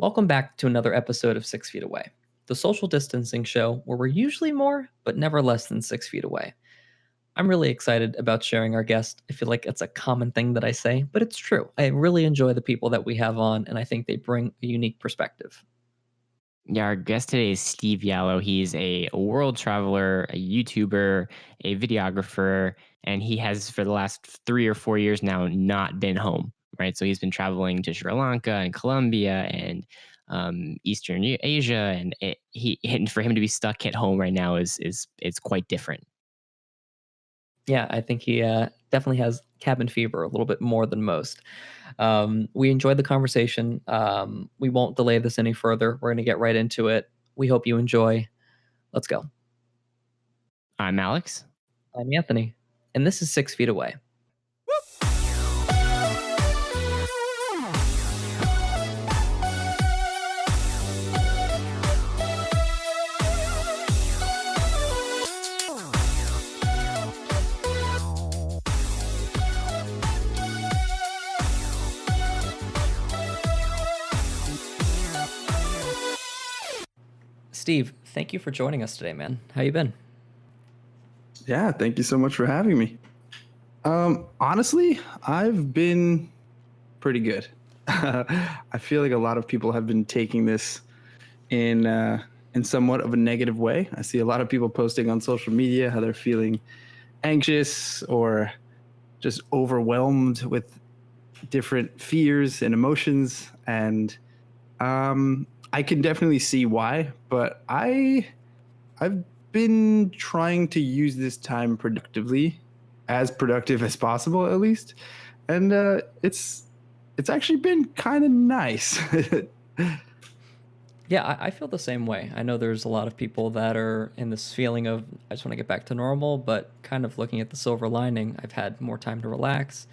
Welcome back to another episode of 6 Feet Away, the social distancing show where we're usually more, but never less than 6 feet away. I'm really excited about sharing our guest. I feel like it's a common thing that I say, but it's true. I really enjoy the people that we have on, and I think they bring a unique perspective. Yeah, our guest today is Steve Yallow. He's a world traveler, a YouTuber, a videographer, and he has for the last 3 or 4 years now not been home. Right, so he's been traveling to Sri Lanka and Colombia and Eastern Asia, and and for him to be stuck at home right now is it's quite different. Yeah, I think he definitely has cabin fever a little bit more than most. We enjoyed the conversation. We won't delay this any further. We're going to get right into it. We hope you enjoy. Let's go. I'm Alex. I'm Anthony, and this is 6 Feet Away. Steve, thank you for joining us today, man. How you been? Yeah, thank you so much for having me. Honestly, I've been pretty good. I feel like a lot of people have been taking this in somewhat of a negative way. I see a lot of people posting on social media how they're feeling anxious or just overwhelmed with different fears and emotions, and I can definitely see why. But I've been trying to use this time productively, as productive as possible, at least, and it's actually been kind of nice. Yeah, I feel the same way. I know there's a lot of people that are in this feeling of, I just want to get back to normal, but kind of looking at the silver lining. I've had more time to relax,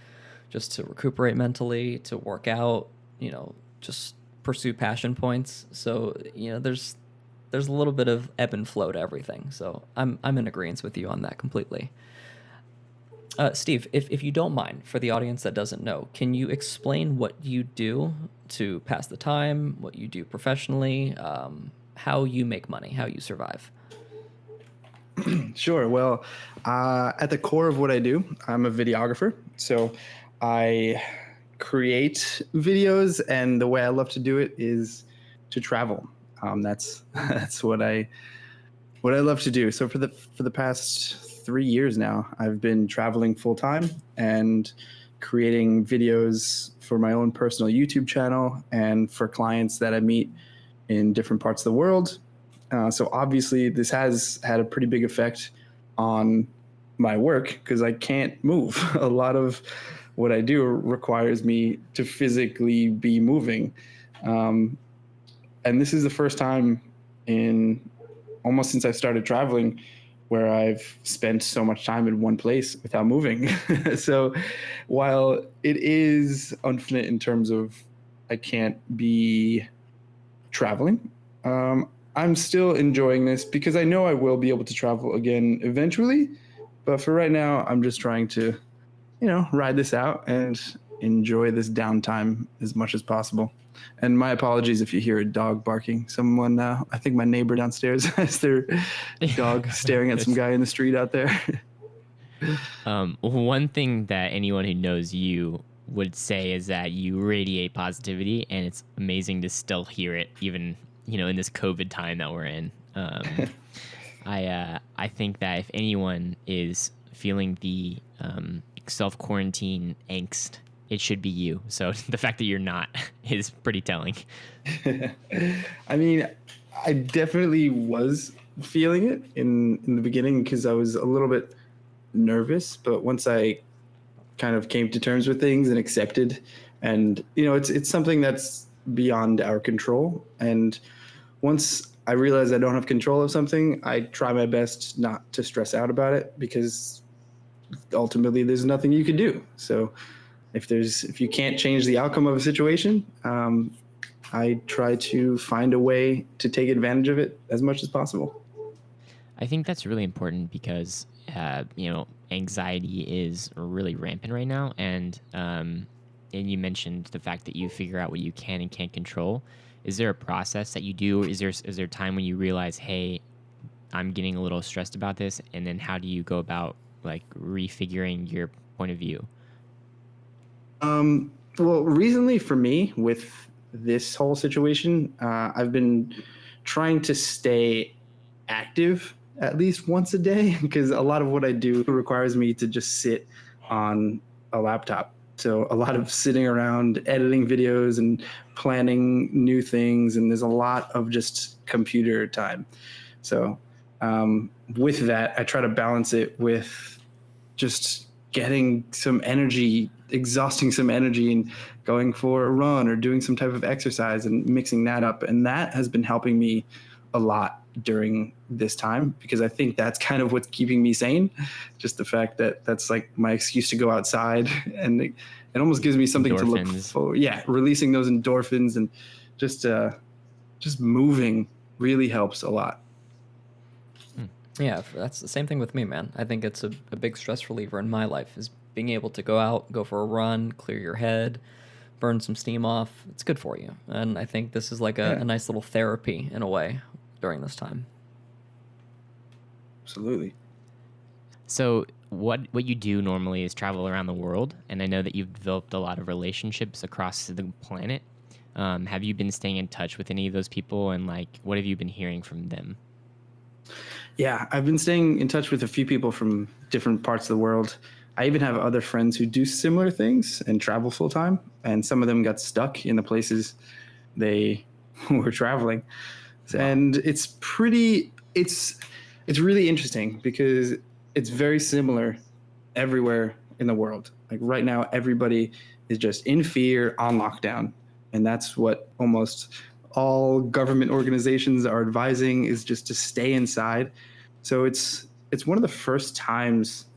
just to recuperate mentally, to work out, just pursue passion points. So, there's a little bit of ebb and flow to everything. So I'm in agreement with you on that completely. Steve, if you don't mind, for the audience that doesn't know, can you explain what you do to pass the time, what you do professionally, how you make money, how you survive? Sure. Well, at the core of what I do, I'm a videographer. So I create videos, and the way I love to do it is to travel. That's that's what I love to do. So for the past 3 years now, I've been traveling full time and creating videos for my own personal YouTube channel and for clients that I meet in different parts of the world. So obviously, this has had a pretty big effect on my work because I can't move. A lot of what I do requires me to physically be moving. Um, and this is the first time in almost since I started traveling where I've spent so much time in one place without moving. So while it is unfortunate in terms of I can't be traveling, I'm still enjoying this because I know I will be able to travel again eventually. But for right now, I'm just trying to, ride this out and enjoy this downtime as much as possible. And my apologies if you hear a dog barking. Someone, I think my neighbor downstairs has their dog staring at some guy in the street out there. One thing that anyone who knows you would say is that you radiate positivity, and it's amazing to still hear it, even in this COVID time that we're in. I think that if anyone is feeling the self quarantine angst, it should be you. So the fact that you're not is pretty telling. I mean, I definitely was feeling it in the beginning because I was a little bit nervous, but once I kind of came to terms with things and accepted, and it's something that's beyond our control, and once I realize I don't have control of something, I try my best not to stress out about it because ultimately there's nothing you can do. So if you can't change the outcome of a situation, I try to find a way to take advantage of it as much as possible. I think that's really important because anxiety is really rampant right now, and you mentioned the fact that you figure out what you can and can't control. Is there a process that you do, or is there a time when you realize, hey, I'm getting a little stressed about this, and then how do you go about like refiguring your point of view? Well, recently for me with this whole situation, I've been trying to stay active at least once a day because a lot of what I do requires me to just sit on a laptop. So a lot of sitting around editing videos and planning new things, and there's a lot of just computer time. So with that, I try to balance it with just getting some energy, exhausting some energy, and going for a run or doing some type of exercise and mixing that up. And that has been helping me a lot during this time because I think that's kind of what's keeping me sane. Just the fact that that's like my excuse to go outside, and it almost gives me something to look for. Yeah, releasing those endorphins and just moving really helps a lot. Yeah, that's the same thing with me, man. I think it's a big stress reliever in my life is being able to go out, go for a run, clear your head, burn some steam off. It's good for you. And I think this is like a nice little therapy in a way during this time. Absolutely. So what you do normally is travel around the world, and I know that you've developed a lot of relationships across the planet. Have you been staying in touch with any of those people, and like what have you been hearing from them? Yeah, I've been staying in touch with a few people from different parts of the world. I even have other friends who do similar things and travel full time, and some of them got stuck in the places they were traveling. Wow. And it's really interesting because it's very similar everywhere in the world. Like right now, everybody is just in fear on lockdown, and that's what almost all government organizations are advising is just to stay inside. So it's one of the first times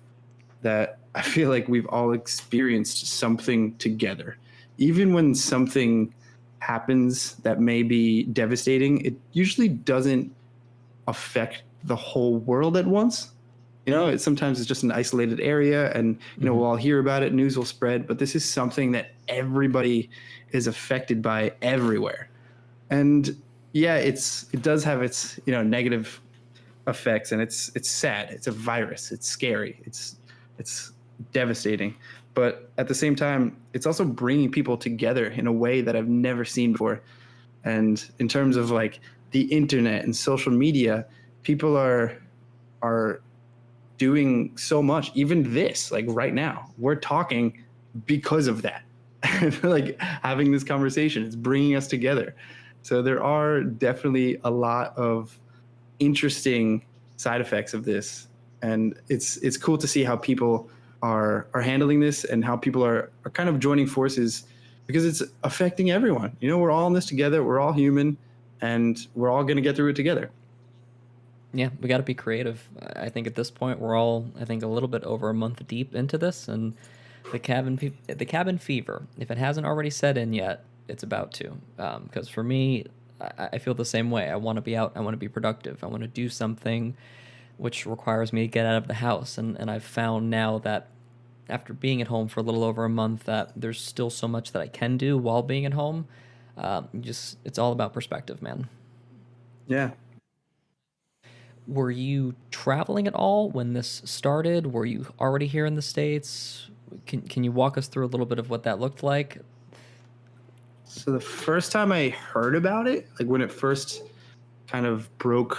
that I feel like we've all experienced something together. Even when something happens that may be devastating, it usually doesn't affect the whole world at once. Sometimes it's just an isolated area and, we'll all hear about it, news will spread, but this is something that everybody is affected by everywhere. And yeah, it does have its negative effects, and it's sad. It's a virus. It's scary. It's devastating. But at the same time, it's also bringing people together in a way that I've never seen before. And in terms of like the internet and social media, people are doing so much. Even this, like right now, we're talking because of that. Like having this conversation, it's bringing us together. So there are definitely a lot of interesting side effects of this, and it's cool to see how people are handling this and how people are kind of joining forces because it's affecting everyone. We're all in this together. We're all human, and we're all going to get through it together. Yeah, we got to be creative. I think at this point we're all, I think, a little bit over a month deep into this, and the cabin fever, if it hasn't already set in yet, it's about to. Because for me, I feel the same way. I want to be out. I want to be productive. I want to do something which requires me to get out of the house. And I've found now that after being at home for a little over a month that there's still so much that I can do while being at home. It's all about perspective, man. Yeah. Were you traveling at all when this started? Were you already here in the States? Can you walk us through a little bit of what that looked like? So the first time I heard about it, like when it first kind of broke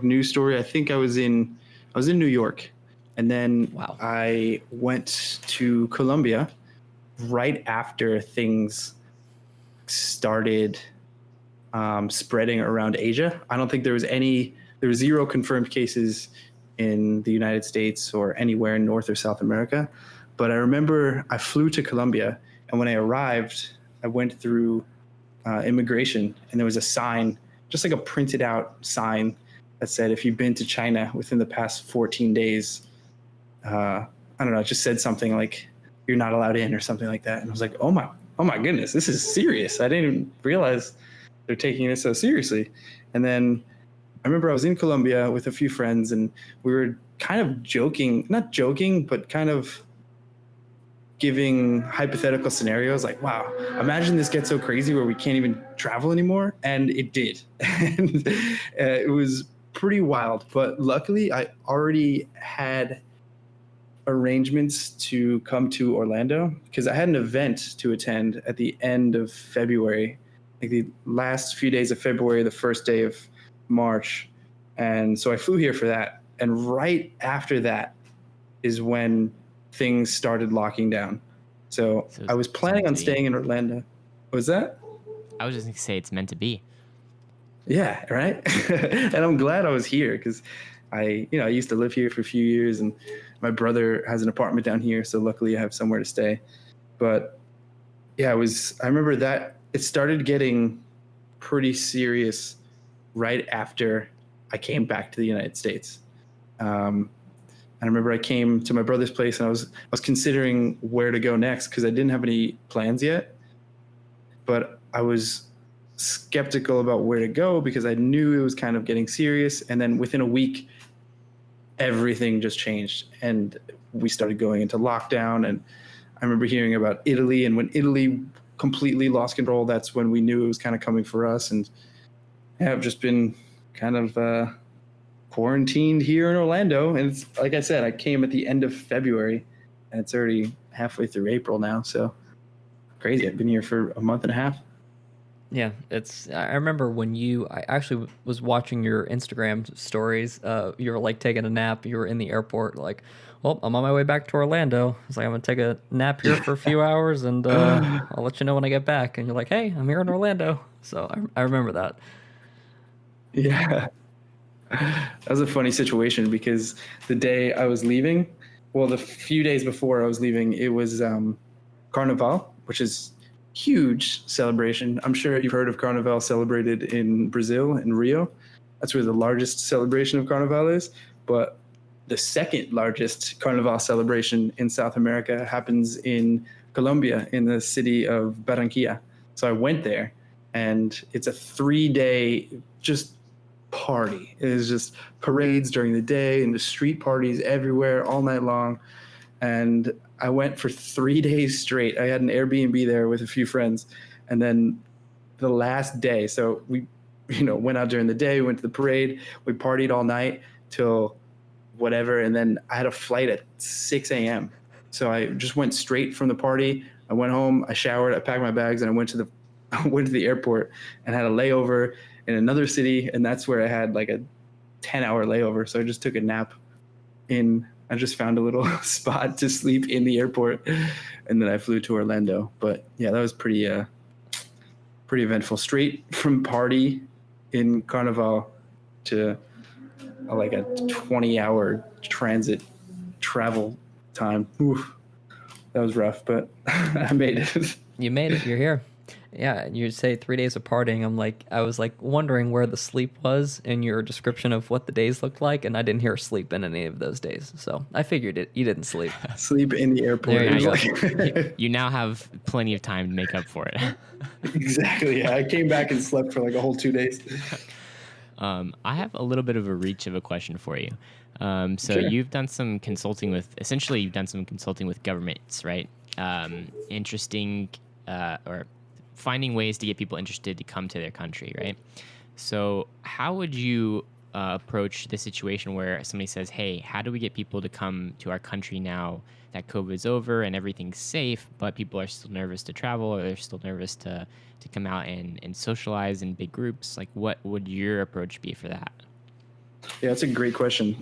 news story, I think I was in New York, and then Wow. I went to Colombia right after things started spreading around Asia. I don't think there were 0 confirmed cases in the United States or anywhere in North or South America. But I remember I flew to Colombia, and when I arrived, I went through immigration, and there was a sign, just like a printed out sign that said, if you've been to China within the past 14 days, I don't know, it just said something like, you're not allowed in or something like that. And I was like, oh my goodness, this is serious. I didn't even realize they're taking this so seriously. And then I remember I was in Colombia with a few friends, and we were kind of not joking, but kind of giving hypothetical scenarios like, wow, imagine this gets so crazy where we can't even travel anymore. And it did. And it was pretty wild. But luckily, I already had arrangements to come to Orlando because I had an event to attend at the end of February, like the last few days of February, the first day of March. And so I flew here for that. And right after that is when things started locking down. So I was planning on staying in Orlando. What was that? I was just going to say it's meant to be. Yeah, right. And I'm glad I was here because I used to live here for a few years, and my brother has an apartment down here, so luckily I have somewhere to stay. But yeah, I remember that it started getting pretty serious right after I came back to the United States. I remember I came to my brother's place and I was considering where to go next because I didn't have any plans yet, but I was skeptical about where to go because I knew it was kind of getting serious. And then within a week, everything just changed and we started going into lockdown. And I remember hearing about Italy, and when Italy completely lost control, that's when we knew it was kind of coming for us. And yeah, I've just been kind of quarantined here in Orlando. And it's like I said, I came at the end of February and it's already halfway through April now. So crazy. I've been here for a month and a half. Yeah, I remember when I actually was watching your Instagram stories. You were like taking a nap. You were in the airport, like, well, I'm on my way back to Orlando. I was like, I'm gonna take a nap here for a few hours, and I'll let you know when I get back. And you're like, hey, I'm here in Orlando. So I remember that. Yeah. That was a funny situation because the day I was leaving, well, the few days before I was leaving, it was Carnival, which is huge celebration. I'm sure you've heard of Carnival celebrated in Brazil, in Rio. That's where the largest celebration of Carnival is. But the second largest Carnival celebration in South America happens in Colombia, in the city of Barranquilla. So I went there, and it's a 3-day just party. It is just parades during the day and the street parties everywhere all night long. And I went for 3 days straight. I had an Airbnb there with a few friends. And then the last day, so we went out during the day, went to the parade, we partied all night till whatever. And then I had a flight at 6 a.m. So I just went straight from the party. I went home, I showered, I packed my bags, and I went to the airport and had a layover in another city, and that's where I had like a 10-hour layover. So I just took a nap I just found a little spot to sleep in the airport, and then I flew to Orlando. But yeah, that was pretty eventful. Straight from party in Carnival to like a 20-hour transit travel time. Oof, that was rough, but I made it. You made it. You're here. Yeah, you say 3 days of partying. I was like wondering where the sleep was in your description of what the days looked like, and I didn't hear sleep in any of those days. So I figured you didn't sleep. Sleep in the airport. There you go. You now have plenty of time to make up for it. Exactly. Yeah, I came back and slept for like a whole 2 days. I have a little bit of a reach of a question for you. So Sure. you've done some consulting with governments, right? Interesting or finding ways to get people interested to come to their country, right? So how would you approach the situation where somebody says, hey, how do we get people to come to our country now that COVID's over and everything's safe, but people are still nervous to travel, or they're still nervous to come out and socialize in big groups? Like, what would your approach be for that? Yeah, that's a great question.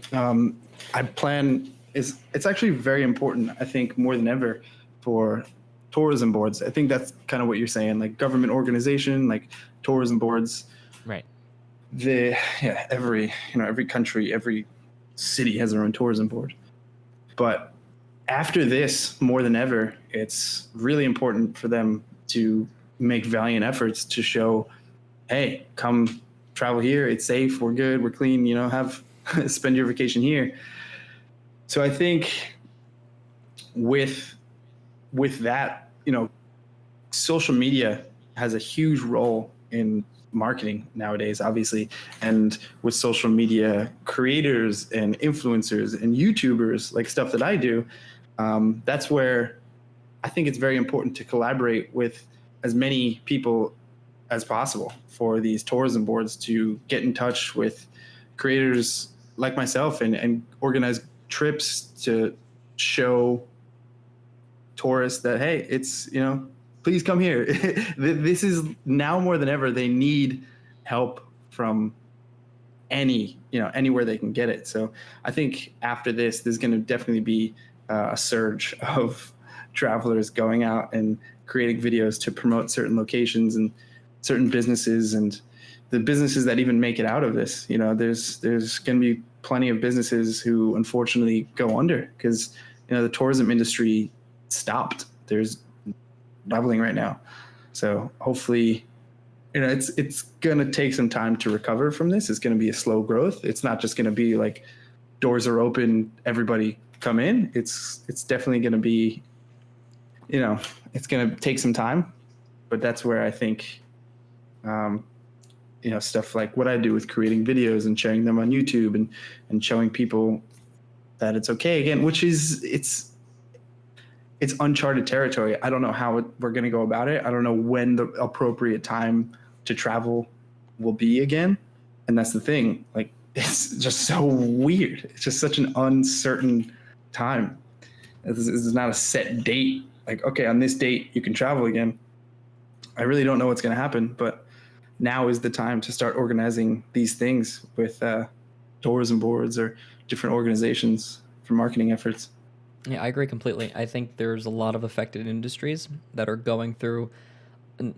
It's actually very important, I think, more than ever for tourism boards. I think that's kind of what you're saying, like government organization, like tourism boards. Right. Every country, every city has their own tourism board. But after this, more than ever, it's really important for them to make valiant efforts to show, hey, come travel here. It's safe. We're good. We're clean. Spend your vacation here. So I think with that, social media has a huge role in marketing nowadays, obviously. And with social media creators and influencers and YouTubers, like stuff that I do, that's where I think it's very important to collaborate with as many people as possible for these tourism boards to get in touch with creators like myself and organize trips to show tourists that, hey, it's, please come here. This is now more than ever, they need help from anywhere they can get it. So I think after this, there's going to definitely be a surge of travelers going out and creating videos to promote certain locations and certain businesses, and the businesses that even make it out of this. There's going to be plenty of businesses who unfortunately go under because the tourism industry stopped. There's bubbling right now. So hopefully, it's going to take some time to recover from this. It's going to be a slow growth. It's not just going to be like doors are open, everybody come in. It's definitely going to be, it's going to take some time, but that's where I think, stuff like what I do with creating videos and sharing them on YouTube and showing people that it's okay again, which is, it's uncharted territory. I don't know how we're going to go about it. I don't know when the appropriate time to travel will be again. And that's the thing. Like, it's just so weird. It's just such an uncertain time. This is not a set date. Like, okay, on this date, you can travel again. I really don't know what's going to happen, but now is the time to start organizing these things with tourism boards or different organizations for marketing efforts. Yeah, I agree completely. I think there's a lot of affected industries that are going through,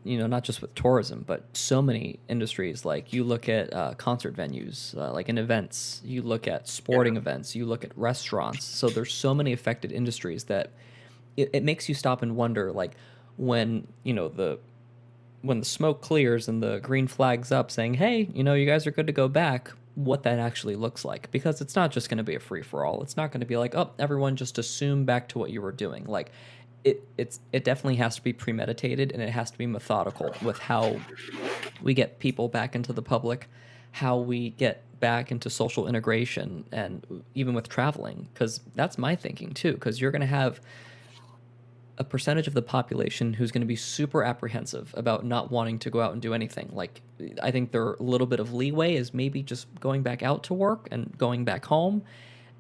not just with tourism, but so many industries. Like you look at concert venues, like in events, you look at sporting events, you look at restaurants. So there's so many affected industries that it makes you stop and wonder, like when the smoke clears and the green flag's up saying, hey, you guys are good to go back, what that actually looks like. Because it's not just going to be a free-for-all. It's not going to be like, oh, everyone just assume back to what you were doing. Like, it definitely has to be premeditated, and it has to be methodical with how we get people back into the public, how we get back into social integration, and even with traveling. Because that's my thinking, too. Because you're going to have a percentage of the population who's going to be super apprehensive about not wanting to go out and do anything. Like, I think their little bit of leeway is maybe just going back out to work and going back home.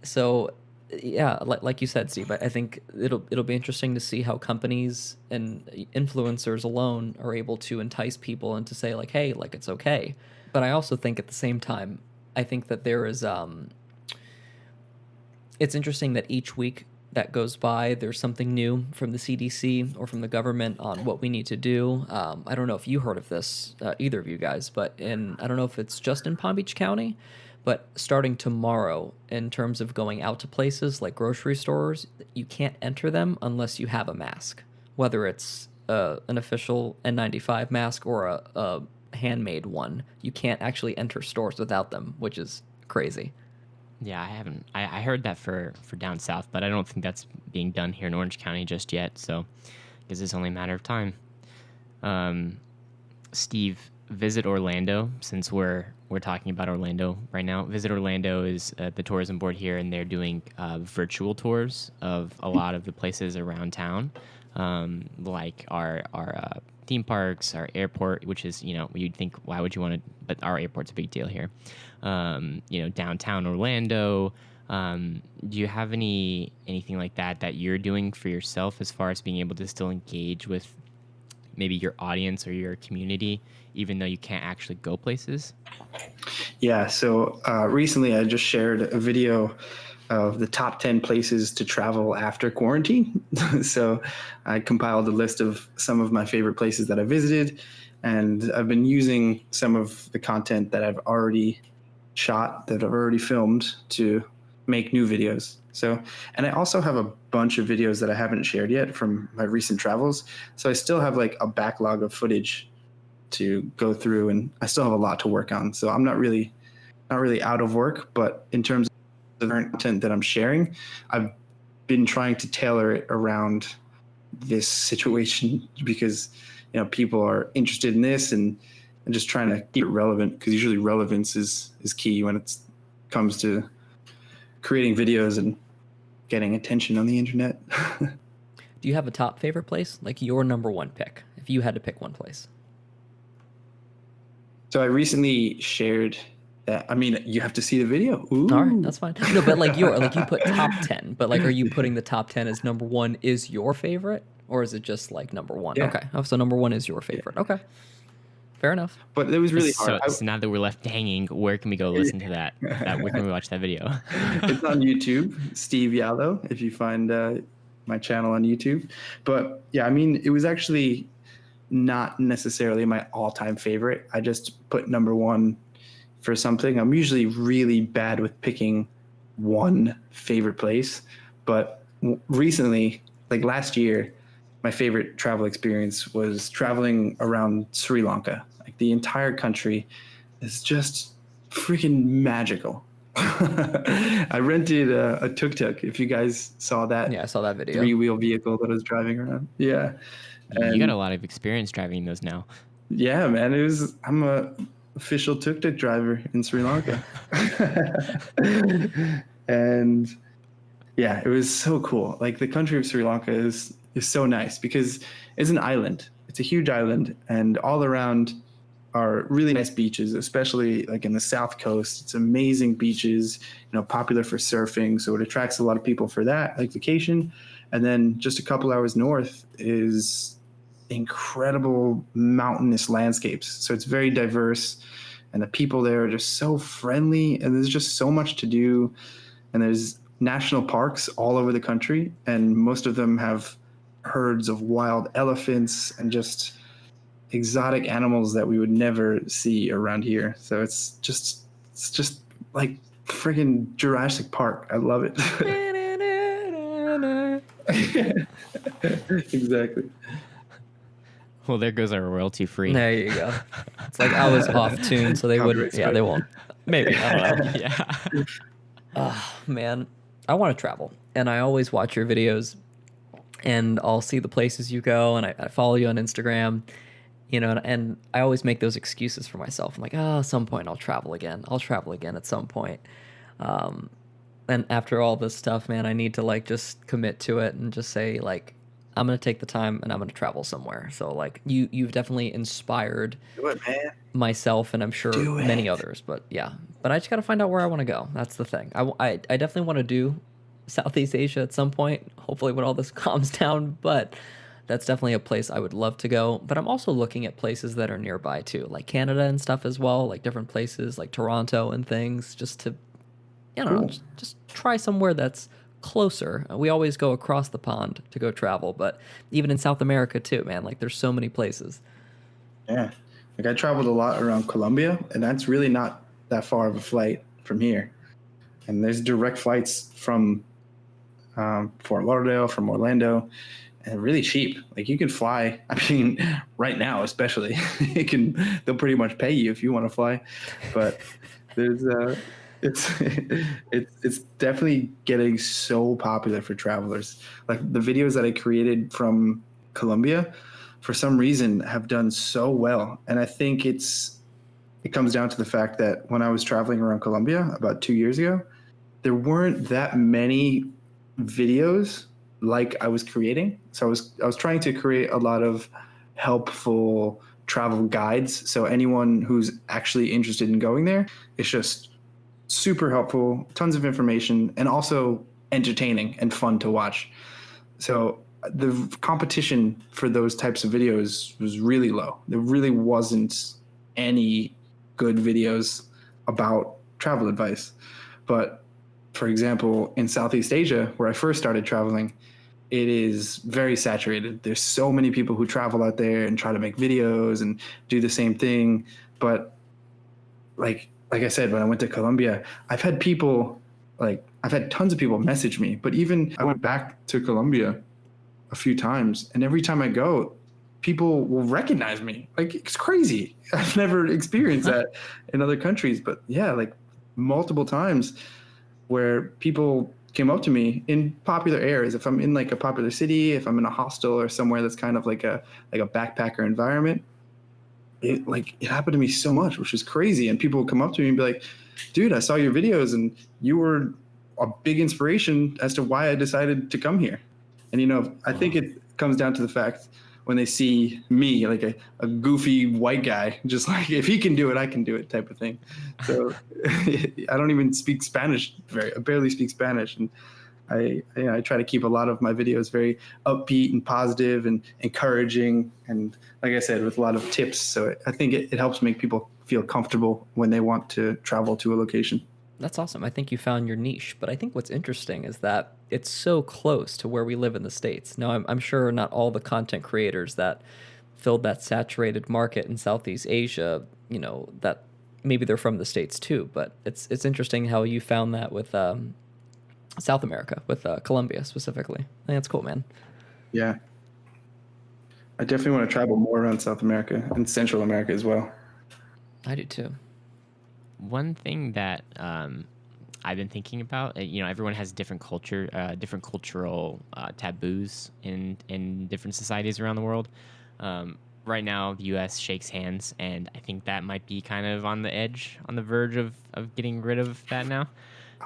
So, yeah, like you said, Steve, I think it'll be interesting to see how companies and influencers alone are able to entice people and to say, like, hey, like, it's okay. But I also think at the same time, I think that there is, it's interesting that each week that goes by, there's something new from the CDC or from the government on what we need to do. I don't know if you heard of this, either of you guys, but I don't know if it's just in Palm Beach County, but starting tomorrow, in terms of going out to places like grocery stores, you can't enter them unless you have a mask, whether it's an official N95 mask or a handmade one. You can't actually enter stores without them, which is crazy. Yeah, I haven't. I heard that for down south, but I don't think that's being done here in Orange County just yet. So I guess it's only a matter of time. Steve, visit Orlando, since we're talking about Orlando right now. Visit Orlando is the tourism board here, and they're doing virtual tours of a lot of the places around town, like our theme parks, our airport, which is, you'd think, why would you want to, but our airport's a big deal here. Downtown Orlando. Do you have anything like that you're doing for yourself as far as being able to still engage with maybe your audience or your community, even though you can't actually go places? Yeah. So recently I just shared a video of the top 10 places to travel after quarantine. So I compiled a list of some of my favorite places that I visited, and I've been using some of the content that I've already shot, that I've already filmed, to make new videos. So, and I also have a bunch of videos that I haven't shared yet from my recent travels. So I still have like a backlog of footage to go through, and I still have a lot to work on. So I'm not really out of work, but in terms of the current content that I'm sharing, I've been trying to tailor it around this situation because, people are interested in this, and just trying to keep it relevant, because usually relevance is key when it comes to creating videos and getting attention on the internet. Do you have a top favorite place? Like your number one pick, if you had to pick one place? So I recently shared that. I mean, you have to see the video. Ooh. All right, that's fine. No, but like you put top 10, but like, are you putting the top 10 as number one is your favorite, or is it just like number one? Yeah. Okay. Oh, so number one is your favorite. Okay. Fair enough. But it was really So, hard. so now that we're left hanging, where can we go listen to that? Where can we watch that video? It's on YouTube, Steve Yallo, if you find my channel on YouTube. But yeah, I mean, it was actually not necessarily my all-time favorite. I just put number one for something. I'm usually really bad with picking one favorite place, but recently, like last year, my favorite travel experience was traveling around Sri Lanka. Like the entire country is just freaking magical. I rented a tuk-tuk, if you guys saw that. Yeah, I saw that video. Three-wheel vehicle that I was driving around. Yeah. You got a lot of experience driving those now. Yeah, man. I'm a official tuk-tuk driver in Sri Lanka. And yeah, it was so cool. Like the country of Sri Lanka is so nice because it's an island. It's a huge island, and all around are really nice beaches, especially like in the south coast. It's amazing beaches, popular for surfing. So it attracts a lot of people for that, like vacation. And then just a couple hours north is incredible mountainous landscapes. So it's very diverse, and the people there are just so friendly, and there's just so much to do. And there's national parks all over the country, and most of them have herds of wild elephants and just exotic animals that we would never see around here. So it's just like friggin' Jurassic Park. I love it. Exactly. Well, there goes our royalty free. There you go. It's like I was off tune, so they wouldn't. Copyright Yeah, they won't. Maybe. I don't know. Yeah. Oh, man. I want to travel, and I always watch your videos, and I'll see the places you go, and I follow you on Instagram, and I always make those excuses for myself. I'm like, at some point I'll travel again. I'll travel again at some point. And after all this stuff, man, I need to like just commit to it and just say like, I'm going to take the time and I'm going to travel somewhere. So like you've definitely inspired Do it, man. myself, and I'm sure Do it. many others, but I just got to find out where I want to go. That's the thing. I definitely want to do Southeast Asia at some point, hopefully when all this calms down, but that's definitely a place I would love to go. But I'm also looking at places that are nearby too, like Canada and stuff as well, like different places like Toronto and things, just to, Cool. just try somewhere that's closer. We always go across the pond to go travel, but even in South America too, man, like there's so many places. Yeah. Like I traveled a lot around Colombia, and that's really not that far of a flight from here. And there's direct flights from Fort Lauderdale, from Orlando, and really cheap. Like you can fly. I mean, right now, especially, they'll pretty much pay you if you want to fly. But there's it's definitely getting so popular for travelers. Like the videos that I created from Colombia, for some reason, have done so well. And I think it comes down to the fact that when I was traveling around Colombia about 2 years ago, there weren't that many videos like I was creating. So I was trying to create a lot of helpful travel guides. So anyone who's actually interested in going there, it's just super helpful, tons of information, and also entertaining and fun to watch. So the competition for those types of videos was really low. There really wasn't any good videos about travel advice. But for example, in Southeast Asia, where I first started traveling, it is very saturated. There's so many people who travel out there and try to make videos and do the same thing. But like I said, when I went to Colombia, I've had tons of people message me, but even I went back to Colombia a few times, and every time I go, people will recognize me. Like it's crazy. I've never experienced that in other countries, but yeah, like multiple times where people came up to me in popular areas. If I'm in like a popular city, if I'm in a hostel or somewhere that's kind of like a backpacker environment, it happened to me so much, which is crazy. And people would come up to me and be like, dude, I saw your videos and you were a big inspiration as to why I decided to come here. And I think it comes down to the fact when they see me, like a goofy white guy, just like, if he can do it, I can do it type of thing. So I don't even speak Spanish. I barely speak Spanish. And I try to keep a lot of my videos very upbeat and positive and encouraging. And like I said, with a lot of tips. So I think it helps make people feel comfortable when they want to travel to a location. That's awesome. I think you found your niche, but I think what's interesting is that it's so close to where we live in the States. Now, I'm sure not all the content creators that filled that saturated market in Southeast Asia, that maybe they're from the States too, but it's interesting how you found that with South America, with Colombia specifically. I think that's cool, man. Yeah. I definitely want to travel more around South America and Central America as well. I do too. One thing that I've been thinking about, everyone has different cultural taboos in different societies around the world. Right now, the U.S. shakes hands, and I think that might be kind of on the verge of getting rid of that now.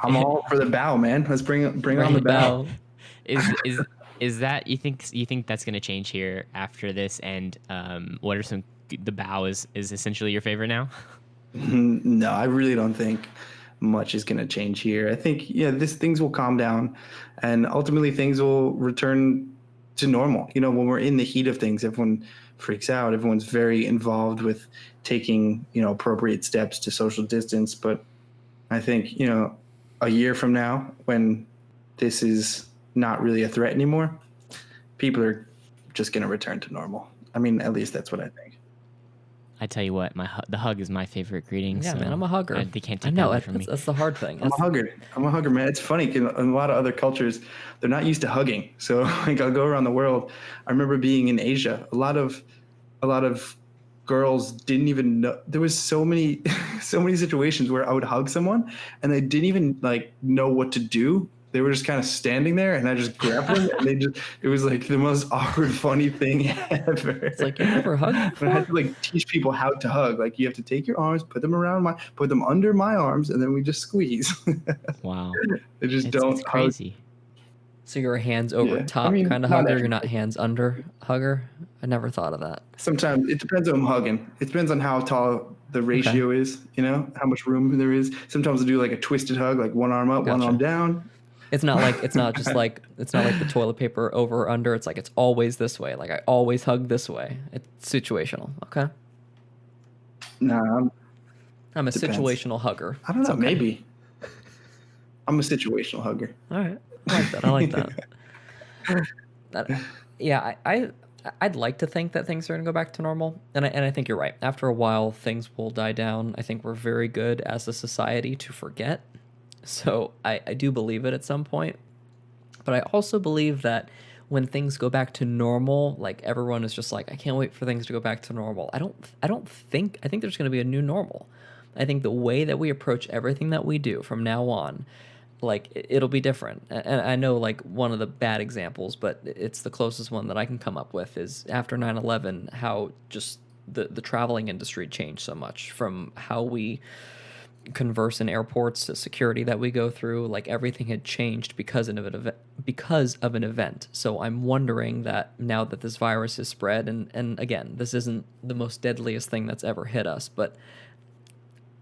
I'm all for the bow, man. Let's bring on the bow. Is that you think that's going to change here after this? And what are the bow is essentially your favorite now? No, I really don't think much is going to change here. I think, things will calm down and ultimately things will return to normal. When we're in the heat of things, everyone freaks out. Everyone's very involved with taking, appropriate steps to social distance. But I think, a year from now, when this is not really a threat anymore, people are just going to return to normal. I mean, at least that's what I think. I tell you what, the hug is my favorite greeting. Yeah, so man, I'm a hugger. They can't take that away from me. That's the hard thing. I'm a hugger, man. It's funny, in a lot of other cultures, they're not used to hugging. So like I'll go around the world. I remember being in Asia. A lot of girls didn't even know. There was so many situations where I would hug someone and they didn't even know what to do. They were just kind of standing there, and I just grabbed them, and it was like the most awkward, funny thing ever. It's like, you never hugged before? I had to teach people how to hug. You have to take your arms, put them under my arms, and then we just squeeze. Wow. They just don't it's crazy. hug. So you're a hands over top kind of hugger. You're not hands under hugger. I never thought of that. Sometimes it depends on who I'm hugging. It depends on how tall the ratio is, how much room there is. Sometimes I'll do a twisted hug, one arm up, one arm down. It's not like the toilet paper over or under. It's it's always this way. I always hug this way. It's situational. Okay. No, I'm a situational hugger. I don't know. Okay. Maybe I'm a situational hugger. All right, I like that. Yeah, I'd like to think that things are gonna go back to normal, and I think you're right. After a while, things will die down. I think we're very good as a society to forget. So I do believe it at some point, but I also believe that when things go back to normal, everyone is just I can't wait for things to go back to normal. I think there's going to be a new normal. I think the way that we approach everything that we do from now on, it'll be different. And I know one of the bad examples, but it's the closest one that I can come up with is after 9/11, how just the traveling industry changed so much from how we converse in airports to security that we go through. Everything had changed because of an event. So I'm wondering that now that this virus has spread, and again, this isn't the most deadliest thing that's ever hit us, but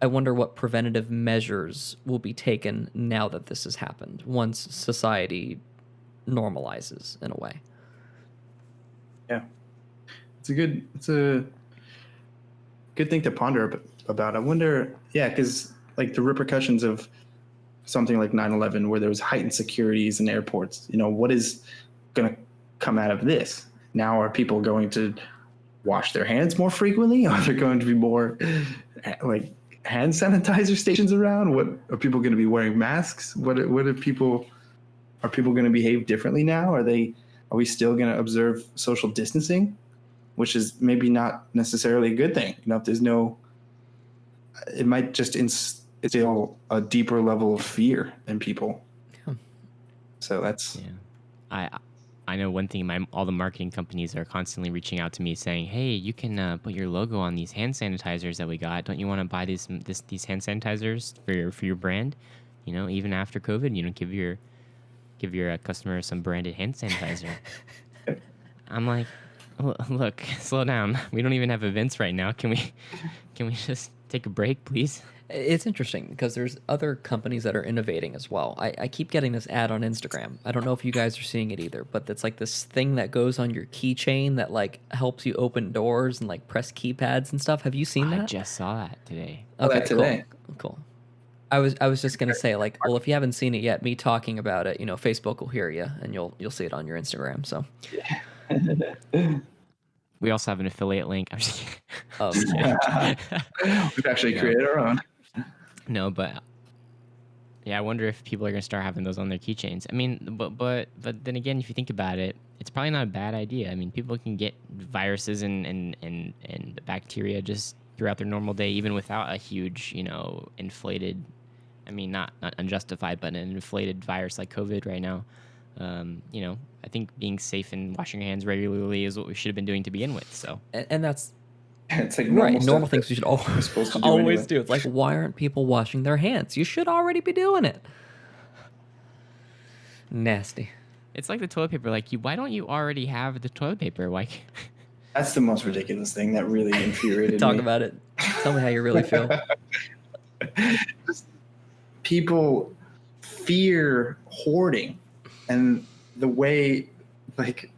I wonder what preventative measures will be taken now that this has happened, once society normalizes in a way. Yeah, it's a good thing to ponder about. I wonder, because the repercussions of something like 9/11, where there was heightened securities in airports, what is going to come out of this? Now, are people going to wash their hands more frequently? Are there going to be more hand sanitizer stations around? What are people going to be wearing masks? What are people going to behave differently now? Are we still going to observe social distancing, which is maybe not necessarily a good thing? If there's it might just instill a deeper level of fear in people. Yeah. So that's. Yeah. I know one thing. All the marketing companies are constantly reaching out to me saying, "Hey, you can put your logo on these hand sanitizers that we got. Don't you want to buy these hand sanitizers for your brand? Even after COVID, give give your customer some branded hand sanitizer. I'm like, look, slow down. We don't even have events right now. Can we just take a break, please? It's interesting because there's other companies that are innovating as well. I keep getting this ad on Instagram. I don't know if you guys are seeing it either, but it's like this thing that goes on your keychain that like helps you open doors and like press keypads and stuff. Have you seen that? I just saw that today. Okay, today. Cool. I was just gonna say, like, well, if you haven't seen it yet, me talking about it, Facebook will hear you and you'll see it on your Instagram. So We also have an affiliate link. I'm just We've actually created our own. No, but yeah, I wonder if people are gonna start having those on their keychains. I mean, but then again, if you think about it, it's probably not a bad idea. I mean, people can get viruses and bacteria just throughout their normal day, even without a huge, inflated. I mean, not unjustified, but an inflated virus like COVID right now. I think being safe and washing your hands regularly is what we should have been doing to begin with. So, and that's It's like normal things we should always supposed to do always anyway. do. It's like, why aren't people washing their hands? You should already be doing it. Nasty. it's like the toilet paper. Like, why don't you already have the toilet paper? Like, That's the most ridiculous thing that really infuriated Talk me. about it. Tell me how you really feel. People fear hoarding, and the way, like,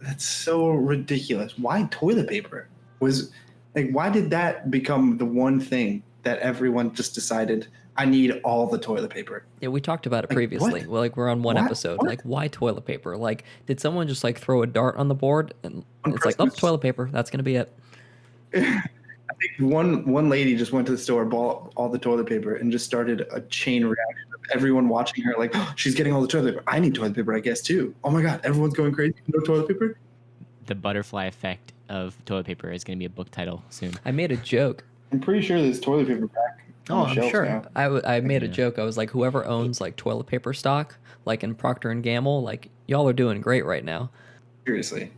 that's so ridiculous. Why toilet paper? Why did that become the one thing that everyone just decided, I need all the toilet paper? Yeah, we talked about it Like, previously. what? Well, like we're on one What? episode. What? Like, why toilet paper? Like, did someone just like throw a dart on the board and On it's like, oh, Christmas. toilet paper. That's gonna be it. I think one lady just went to the store, bought all the toilet paper, and just started a chain reaction of everyone watching her. Like, oh, she's getting all the toilet paper. I need toilet paper, I guess, too. Oh my God, everyone's going crazy. No toilet paper? the butterfly effect of toilet paper is going to be a book title soon. I made a joke. I'm pretty sure there's toilet paper back Oh, on the I'm shelves sure. now. I made a Yeah. joke. I was like, whoever owns like toilet paper stock, like in Procter and Gamble, like y'all are doing great right now. Seriously.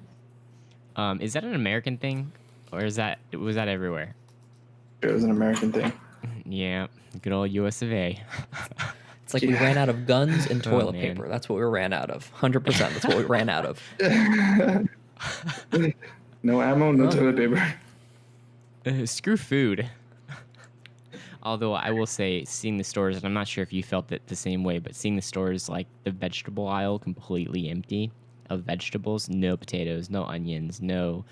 Is that an American thing, or was that everywhere? It was an American thing. Yeah, good old US of A. It's like we ran out of guns and Oh, toilet man. paper. That's what we ran out of. 100%. That's what we ran out of. No ammo, no Oh. toilet paper. Screw food. Although I will say, seeing the stores, and I'm not sure if you felt it the same way, but seeing the stores, like the vegetable aisle completely empty of vegetables, no potatoes, no onions, no,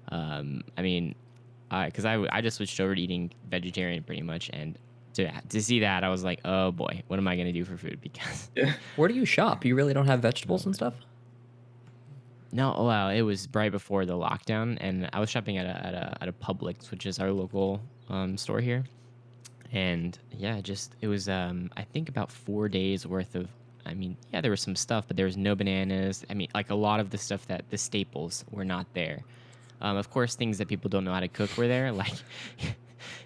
because I just switched over to eating vegetarian pretty much, and to see that, I was like, oh boy, what am I going to do for food? Because Yeah. Where do you shop? You really don't have vegetables and stuff? no, well, it was right before the lockdown, and I was shopping at a Publix, which is our local store here. And yeah, it was, I think about 4 days worth of, there was some stuff, but there was no bananas. Like a lot of the stuff that the staples were not there. Of course, things that people don't know how to cook were there, like,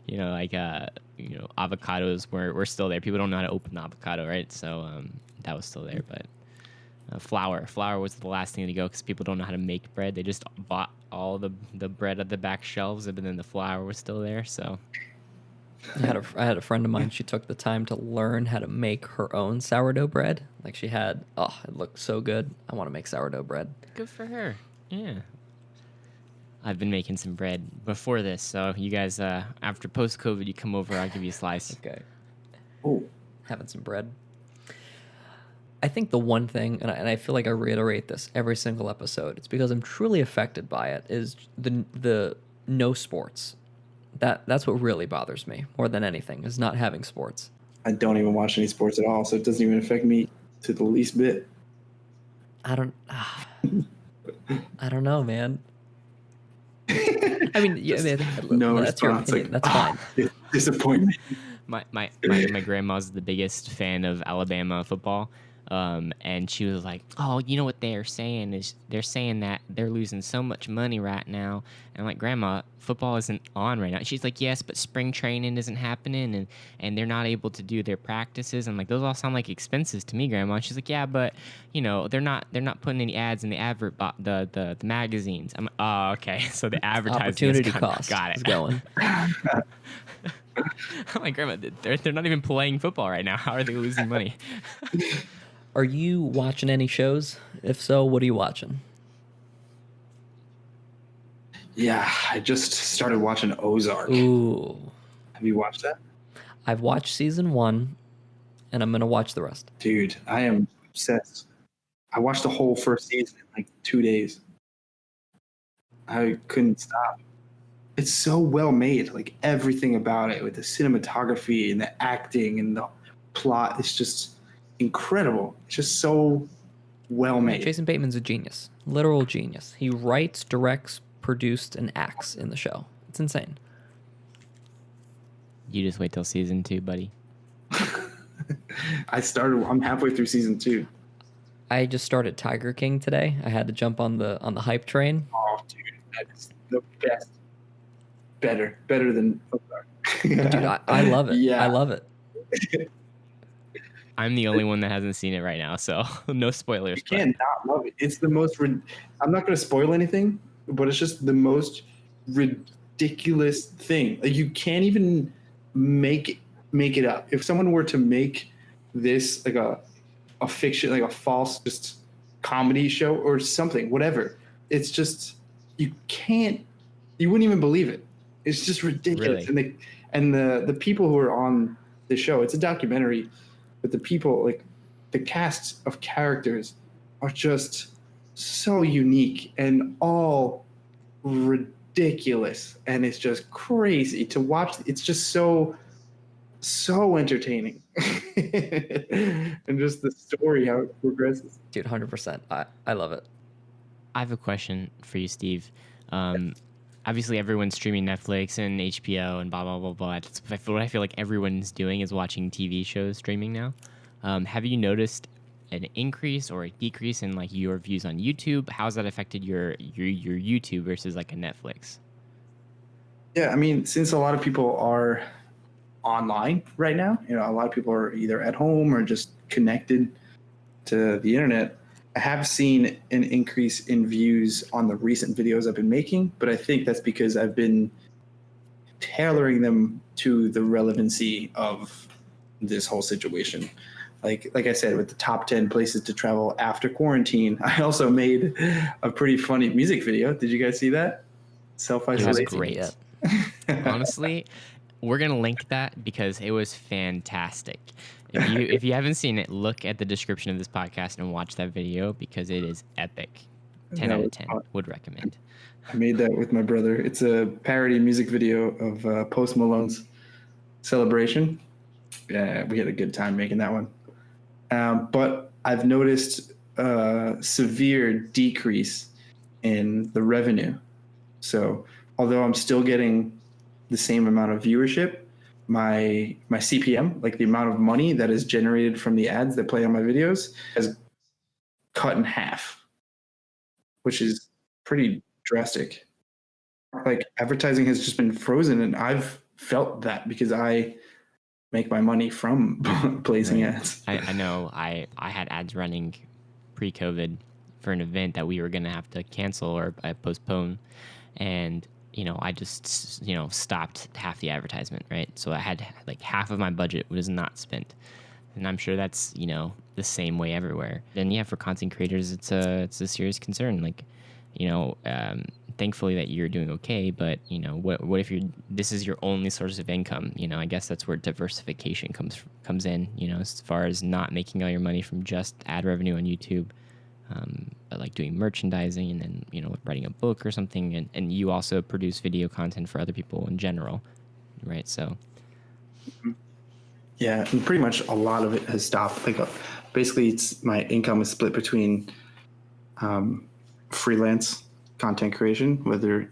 avocados were still there. People don't know how to open the avocado, right? So that was still there, but flour was the last thing to go because people don't know how to make bread. They just bought all the bread at the back shelves, but then the flour was still there, so... I had a friend of mine. She took the time to learn how to make her own sourdough bread. Like it looked so good. I want to make sourdough bread. Good for her. Yeah. I've been making some bread before this, so you guys, after post-COVID, you come over, I'll give you a slice. Okay. Oh, Having some bread. I think the one thing, and I feel like I reiterate this every single episode, it's because I'm truly affected by it, is the no sports. That's what really bothers me more than anything, is not having sports. I don't even watch any sports at all, so it doesn't even affect me to the least bit. I don't know, man. I mean, No that's your response. opinion. Like, That's fine. Disappointment. My grandma's the biggest fan of Alabama football, and she was like, "Oh, you know what they're saying is they're saying that they're losing so much money right now." And I'm like, "Grandma, football isn't on right now." She's like, "Yes, but spring training isn't happening, and they're not able to do their practices." I'm like, "Those all sound like expenses to me, Grandma." And she's like, "Yeah, but they're not putting any ads in the the magazines." I'm like, "Oh, okay." So the advertising Opportunity is cost got it. is going. I'm like, Grandma, they're not even playing football right now. How are they losing money? Are you watching any shows? If so, what are you watching? Yeah, I just started watching Ozark. Ooh. Have you watched that? I've watched season 1, and I'm going to watch the rest. Dude, I am obsessed. I watched the whole first season in like 2 days. I couldn't stop. It's so well made, like everything about it, with the cinematography and the acting and the plot. It's just incredible. It's just so well made. Jason Bateman's a genius. Literal genius. He writes, directs, produced, and acts in the show. It's insane. You just wait till season 2, buddy. I'm halfway through season 2. I just started Tiger King today. I had to jump on the hype train. Oh, dude, that's the best. Better than Ozark. Dude, I love it. Yeah. I love it. I'm the only one that hasn't seen it right now, so no spoilers. You can't not love it. It's the most. I'm not going to spoil anything, but it's just the most ridiculous thing. Like, you can't even make it up. If someone were to make this like a fiction, like a false just comedy show or something, whatever, it's just you wouldn't even believe it. It's just ridiculous. Really? And the people who are on the show, it's a documentary, but the people, like the cast of characters, are just so unique and all ridiculous, and it's just crazy to watch. It's just so entertaining. And just the story, how it progresses. Dude, 100%. I love it. I have a question for you, Steve. Obviously, everyone's streaming Netflix and HBO and blah, blah, blah, blah. What I feel like everyone's doing is watching TV shows streaming now. Have you noticed an increase or a decrease in like your views on YouTube? How's that affected your YouTube versus like a Netflix? Yeah, I mean, since a lot of people are online right now, a lot of people are either at home or just connected to the internet. I have seen an increase in views on the recent videos I've been making, but I think that's because I've been tailoring them to the relevancy of this whole situation. Like I said, with the top 10 places to travel after quarantine, I also made a pretty funny music video. Did you guys see that? Self-isolation. It was great. Honestly, we're going to link that because it was fantastic. If you haven't seen it, look at the description of this podcast and watch that video because it is epic. 10 out of 10. Would recommend. I made that with my brother. It's a parody music video of Post Malone's Celebration. Yeah, we had a good time making that one. But I've noticed a severe decrease in the revenue. So although I'm still getting the same amount of viewership, my CPM, like the amount of money that is generated from the ads that play on my videos, has cut in half, which is pretty drastic. Like, advertising has just been frozen, and I've felt that because I make my money from placing ads. I know I had ads running pre-COVID for an event that we were going to have to cancel or postpone. And, I just, stopped half the advertisement, right? So I had like half of my budget was not spent. And I'm sure that's, the same way everywhere. And yeah, for content creators, it's a serious concern. Like, thankfully that you're doing okay, but what if this is your only source of income? I guess that's where diversification comes in, as far as not making all your money from just ad revenue on YouTube, but like doing merchandising and then, writing a book or something. And you also produce video content for other people in general, right? So. Yeah, and pretty much a lot of it has stopped. Like, basically, my income is split between freelance content creation, whether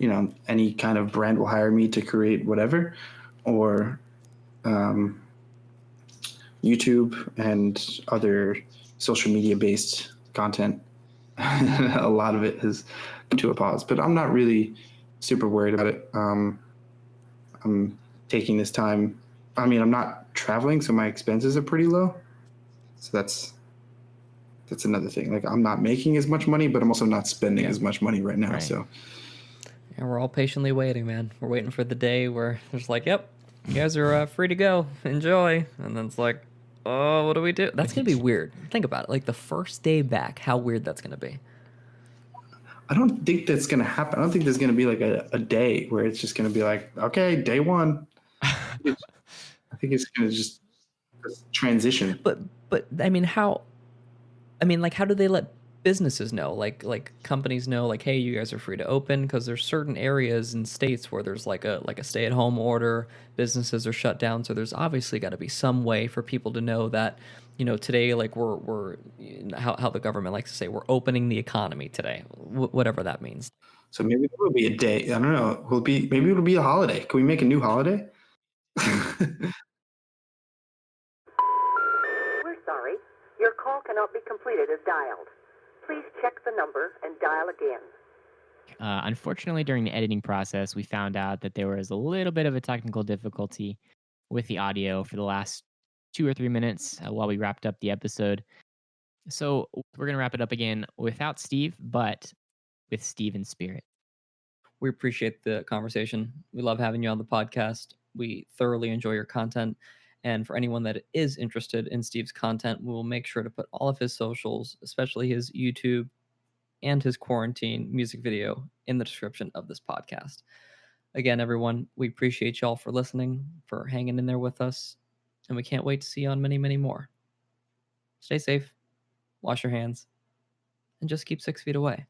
any kind of brand will hire me to create whatever, or YouTube and other social media based content. A lot of it has come to a pause, but I'm not really super worried about it. I'm taking this time. I mean, I'm not traveling, so my expenses are pretty low. So that's another thing. Like, I'm not making as much money, but I'm also not spending as much money right now. Right. So, and we're all patiently waiting, man. We're waiting for the day where it's like, yep, you guys are free to go. Enjoy. And then it's like, Oh, what do we do? That's gonna be weird. Think about it. Like the first day back, how weird that's gonna be. I don't think that's going to happen. I don't think there's going to be like a day where it's just going to be like, okay, day one. I think it's going to just transition. But I mean, how? I mean, like, how do they let businesses know? Like companies know, like, hey, you guys are free to open because there's certain areas and states where there's like a stay-at-home order. Businesses are shut down, so there's obviously got to be some way for people to know that, today, like we're how the government likes to say we're opening the economy today, whatever that means. So maybe it will be a day. I don't know. Maybe it'll be a holiday. Can we make a new holiday? We're sorry. Your call cannot be completed as dialed. Please check the number and dial again. Unfortunately, during the editing process, we found out that there was a little bit of a technical difficulty with the audio for the last 2 or 3 minutes while we wrapped up the episode. So we're going to wrap it up again without Steve, but with Steve in spirit. We appreciate the conversation. We love having you on the podcast. We thoroughly enjoy your content. And for anyone that is interested in Steve's content, we will make sure to put all of his socials, especially his YouTube and his quarantine music video, in the description of this podcast. Again, everyone, we appreciate y'all for listening, for hanging in there with us, and we can't wait to see you on many, many more. Stay safe, wash your hands, and just keep 6 feet away.